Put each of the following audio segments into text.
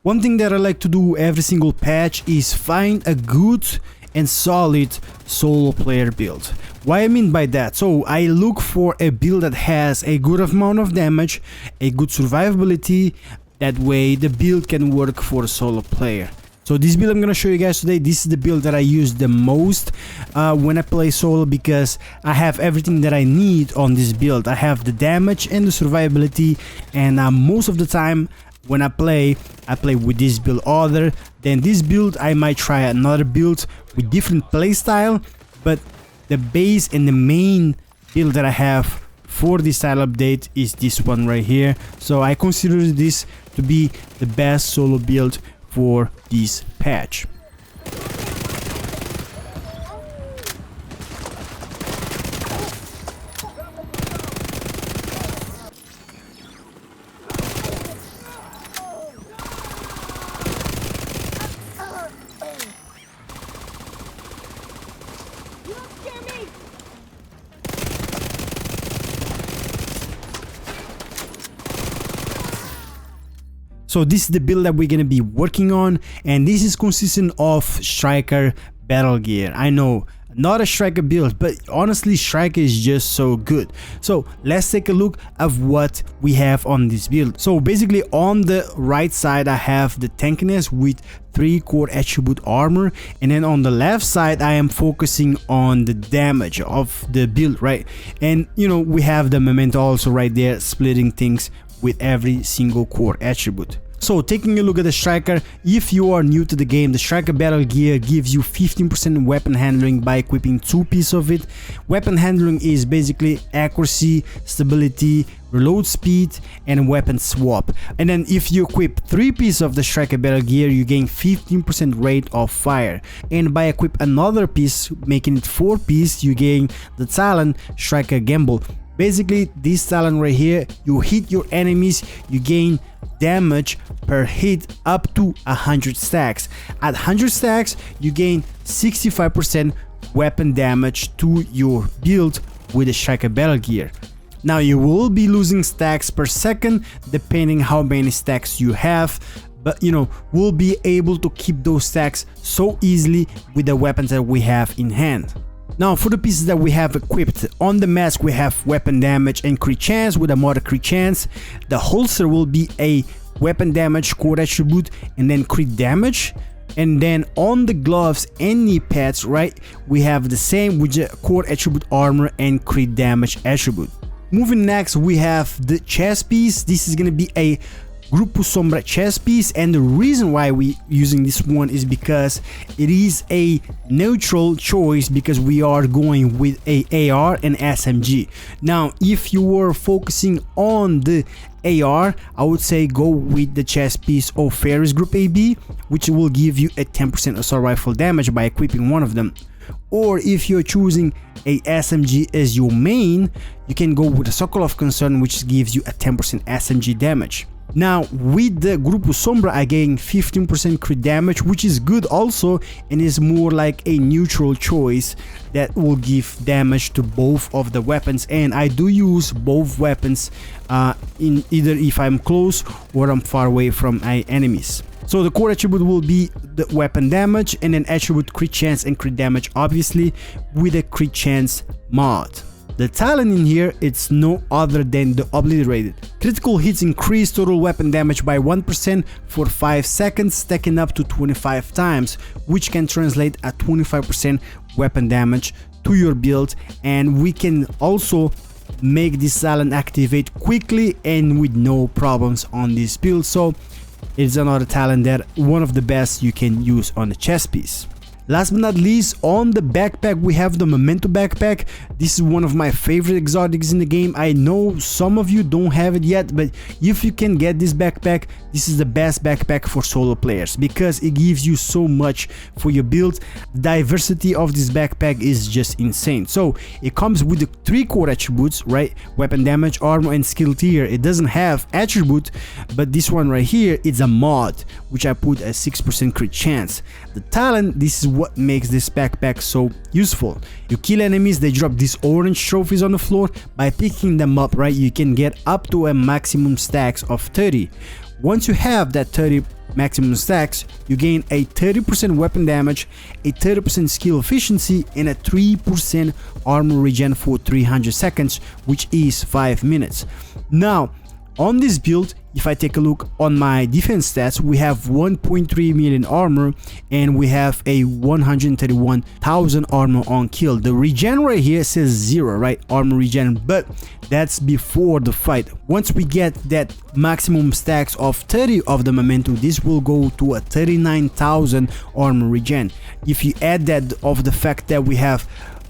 One thing that I like to do every single patch is find a good and solid solo player build. What I mean by that, so I look for a build that has a good amount of damage, a good survivability, that way the build can work for a solo player. So this build I'm gonna show you guys today, this is the build that I use the most when I play solo, because I have everything that I need on this build. I have the damage and the survivability, and most of the time when I play with this build. Other than this build, I might try another build with different playstyle, but the base and the main build that I have for this style update is this one right here. So I consider this to be the best solo build for this patch. So this is the build that we're gonna be working on, and this is consistent of Striker battle gear. I know, not a Striker build, but honestly Striker is just so good. So let's take a look of what we have on this build. So basically on the right side I have the tankiness with 3 core attribute armor, and then on the left side I am focusing on the damage of the build, right? And you know, we have the memento also right there, splitting things with every single core attribute. So taking a look at the Striker, if you are new to the game, the Striker battle gear gives you 15% weapon handling by equipping 2 pieces of it. Weapon handling is basically accuracy, stability, reload speed, and weapon swap. And then if you equip 3 pieces of the Striker battle gear, you gain 15% rate of fire. And by equip another piece, making it 4 pieces, you gain the talent Striker Gamble. Basically this talent right here, you hit your enemies, you gain damage per hit up to 100 stacks. At 100 stacks you gain 65% weapon damage to your build with the Striker battle gear. Now you will be losing stacks per second depending how many stacks you have, but you know, we'll be able to keep those stacks so easily with the weapons that we have in hand. Now for the pieces that we have equipped, on the mask we have weapon damage and crit chance with a mod crit chance. The holster will be a weapon damage core attribute and then crit damage. And then on the gloves and knee pads, right, we have the same with the core attribute armor and crit damage attribute. Moving next, we have the chest piece. This is gonna be a Grupo Sombra chest piece, and the reason why we using this one is because it is a neutral choice, because we are going with a AR and SMG. Now if you were focusing on the AR, I would say go with the chest piece of Ferris Group AB, which will give you a 10% assault rifle damage by equipping one of them. Or if you're choosing a SMG as your main, you can go with the Circle of Concern, which gives you a 10% SMG damage. Now with the Grupo Sombra I gain 15% crit damage, which is good also, and is more like a neutral choice that will give damage to both of the weapons. And I do use both weapons in either if I'm close or I'm far away from my enemies. So the core attribute will be the weapon damage, and then attribute crit chance and crit damage, obviously with a crit chance mod. The talent in here, it's no other than the Obliterated. Critical hits increase total weapon damage by 1% for 5 seconds, stacking up to 25 times, which can translate at 25% weapon damage to your build. And we can also make this talent activate quickly and with no problems on this build. So it's another talent that one of the best you can use on the chest piece. Last but not least, on the backpack we have the Memento backpack. This is one of my favorite exotics in the game. I know some of you don't have it yet, but if you can get this backpack, this is the best backpack for solo players because it gives you so much for your build. Diversity of this backpack is just insane. So it comes with the 3 core attributes, right? Weapon damage, armor, and skill tier. It doesn't have attribute, but this one right here, it's a mod, which I put a 6% crit chance. The talent, this is what makes this backpack so useful. You kill enemies, they drop these orange trophies on the floor. By picking them up, right, you can get up to a maximum stacks of 30. Once you have that 30 maximum stacks, you gain a 30% weapon damage, a 30% skill efficiency, and a 3% armor regen for 300 seconds, which is 5 minutes. Now, on this build, if I take a look on my defense stats, we have 1.3 million armor and we have a 131,000 armor on kill. The regen right here says 0, right? Armor regen, but that's before the fight. Once we get that maximum stacks of 30 of the memento, this will go to a 39,000 armor regen. If you add that of the fact that we have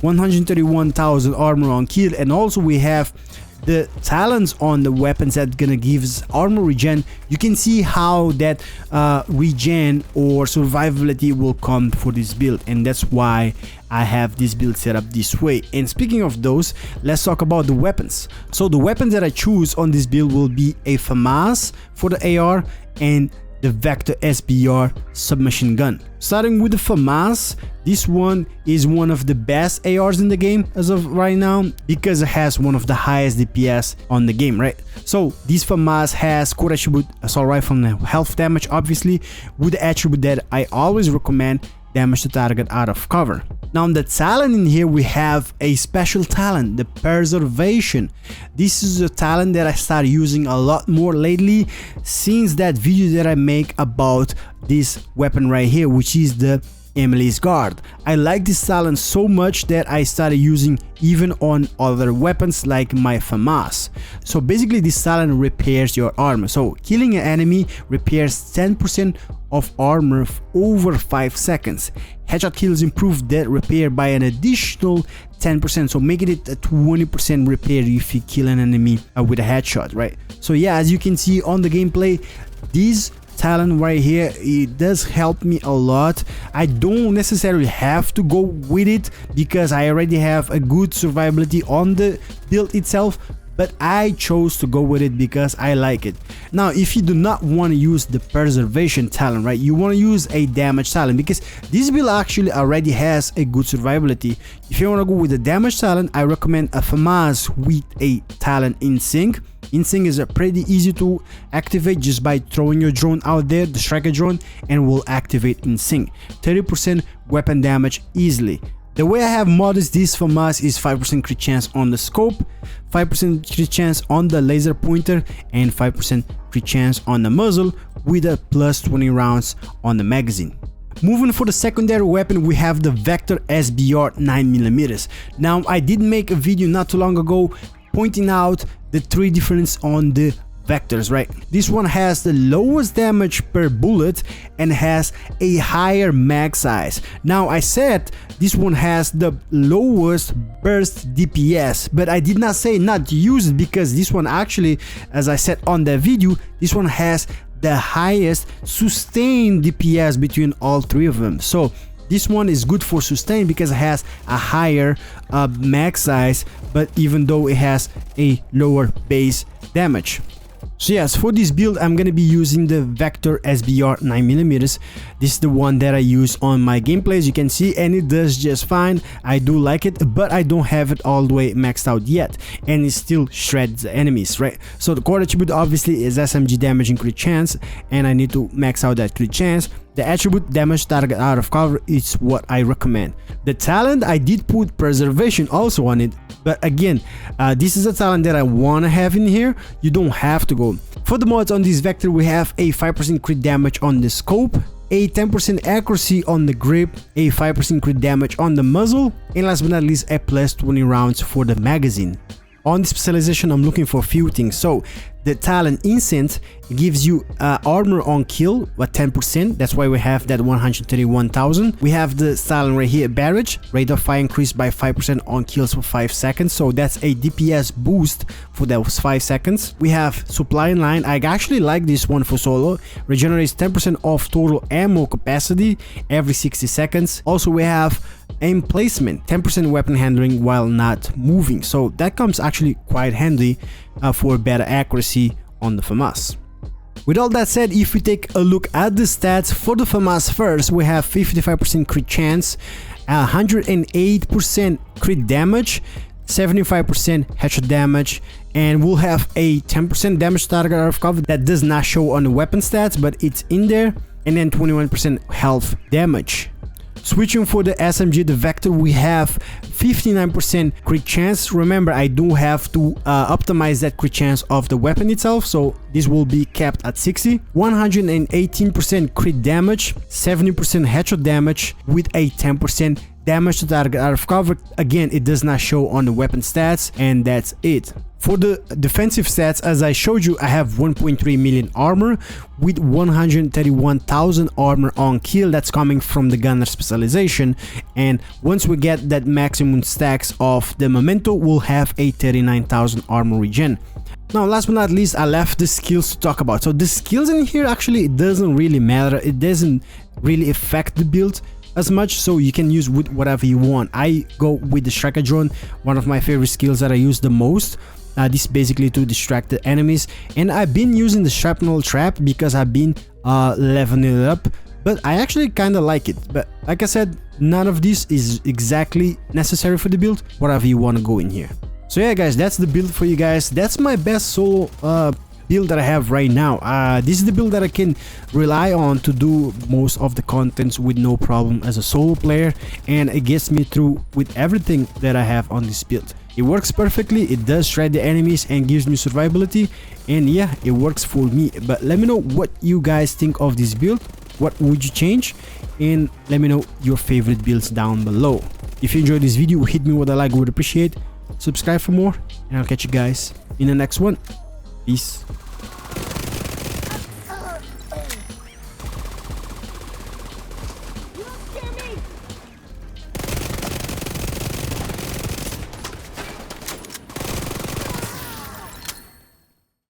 131,000 armor on kill, and also we have the talents on the weapons that gonna give us armor regen, you can see how that regen or survivability will come for this build, and that's why I have this build set up this way. And speaking of those, let's talk about the weapons. So the weapons that I choose on this build will be a FAMAS for the AR and the Vector SBR submachine gun. Starting with the FAMAS, this one is one of the best ARs in the game as of right now because it has one of the highest DPS on the game, right? So this FAMAS has core attribute assault rifle and health damage, obviously, with the attribute that I always recommend, damage to target out of cover. Now on the talent in here, we have a special talent, the Preservation. This is a talent that I started using a lot more lately since that video that I make about this weapon right here, which is the Emily's Guard. I like this talent so much that I started using even on other weapons like my FAMAS. So basically this talent repairs your armor. So killing an enemy repairs 10% of armor over 5 seconds. Headshot kills improve that repair by an additional 10%, so making it a 20% repair if you kill an enemy with a headshot, right? So yeah, as you can see on the gameplay, this talent right here, it does help me a lot. I don't necessarily have to go with it because I already have a good survivability on the build itself, but I chose to go with it because I like it. Now if you do not want to use the Preservation talent, right, you want to use a damage talent because this build actually already has a good survivability. If you want to go with the damage talent, I recommend a FAMAS with a talent in sync. In sync is pretty easy to activate just by throwing your drone out there, the striker drone, and will activate in sync. 30% weapon damage easily. The way I have modded this FAMAS is 5% crit chance on the scope, 5% crit chance on the laser pointer, and 5% crit chance on the muzzle with a plus 20 rounds on the magazine. Moving for the secondary weapon, we have the Vector SBR 9mm. Now I did make a video not too long ago pointing out the 3 differences on the vectors, right? This one has the lowest damage per bullet and has a higher mag size. Now I said this one has the lowest burst DPS, but I did not say not to use it because this one actually, as I said on the video, this one has the highest sustained DPS between all 3 of them. So this one is good for sustain because it has a higher mag size, but even though it has a lower base damage. So yes, for this build I'm gonna be using the Vector SBR 9mm. This is the one that I use on my gameplay, as you can see, and it does just fine. I do like it, but I don't have it all the way maxed out yet, and it still shreds the enemies, right? So the core attribute obviously is SMG damage and crit chance, and I need to max out that crit chance. The attribute damage target out of cover is what I recommend. The talent, I did put Preservation also on it, but again, this is a talent that I want to have in here. You don't have to go. For the mods on this Vector, we have a 5% crit damage on the scope, a 10% accuracy on the grip, a 5% crit damage on the muzzle, and last but not least, a plus 20 rounds for the magazine. On the specialization, I'm looking for a few things. So the talent Instant gives you armor on kill at 10%. That's why we have that 131,000. We have the talent right here, Barrage, rate of fire increased by 5% on kills for 5 seconds. So that's a DPS boost for those 5 seconds. We have Supply Line. I actually like this one for solo. Regenerates 10% of total ammo capacity every 60 seconds. Also we have aim placement, 10% weapon handling while not moving. So that comes actually quite handy for better accuracy on the FAMAS. With all that said, if we take a look at the stats for the FAMAS first, we have 55% crit chance, 108% crit damage, 75% headshot damage, and we'll have a 10% damage target out of cover that does not show on the weapon stats, but it's in there, and then 21% health damage. Switching for the SMG, the Vector, we have 59% crit chance. Remember, I do have to optimize that crit chance of the weapon itself, so this will be capped at 60. 118% crit damage, 70% headshot damage with a 10% damage to target out of cover. Again, it does not show on the weapon stats, and that's it. For the defensive stats, as I showed you, I have 1.3 million armor with 131,000 armor on kill. That's coming from the gunner specialization, and once we get that maximum stacks of the memento, we'll have a 39,000 armor regen. Now, last but not least, I left the skills to talk about. So the skills in here, actually, it doesn't really matter. It doesn't really affect the build as much, so you can use with whatever you want. I go with the Striker drone, one of my favorite skills that I use the most. This basically to distract the enemies, and I've been using the shrapnel trap because I've been leveling it up, but I actually kind of like it. But like I said, none of this is exactly necessary for the build, whatever you want to go in here. So yeah guys, that's the build for you guys. That's my best solo build that I have right now. This is the build that I can rely on to do most of the contents with no problem as a solo player, and it gets me through with everything that I have on this build. It works perfectly, it does shred the enemies and gives me survivability, and yeah, it works for me. But let me know what you guys think of this build, what would you change, and let me know your favorite builds down below. If you enjoyed this video, hit me with a like, I would appreciate. Subscribe for more, and I'll catch you guys in the next one. Peace.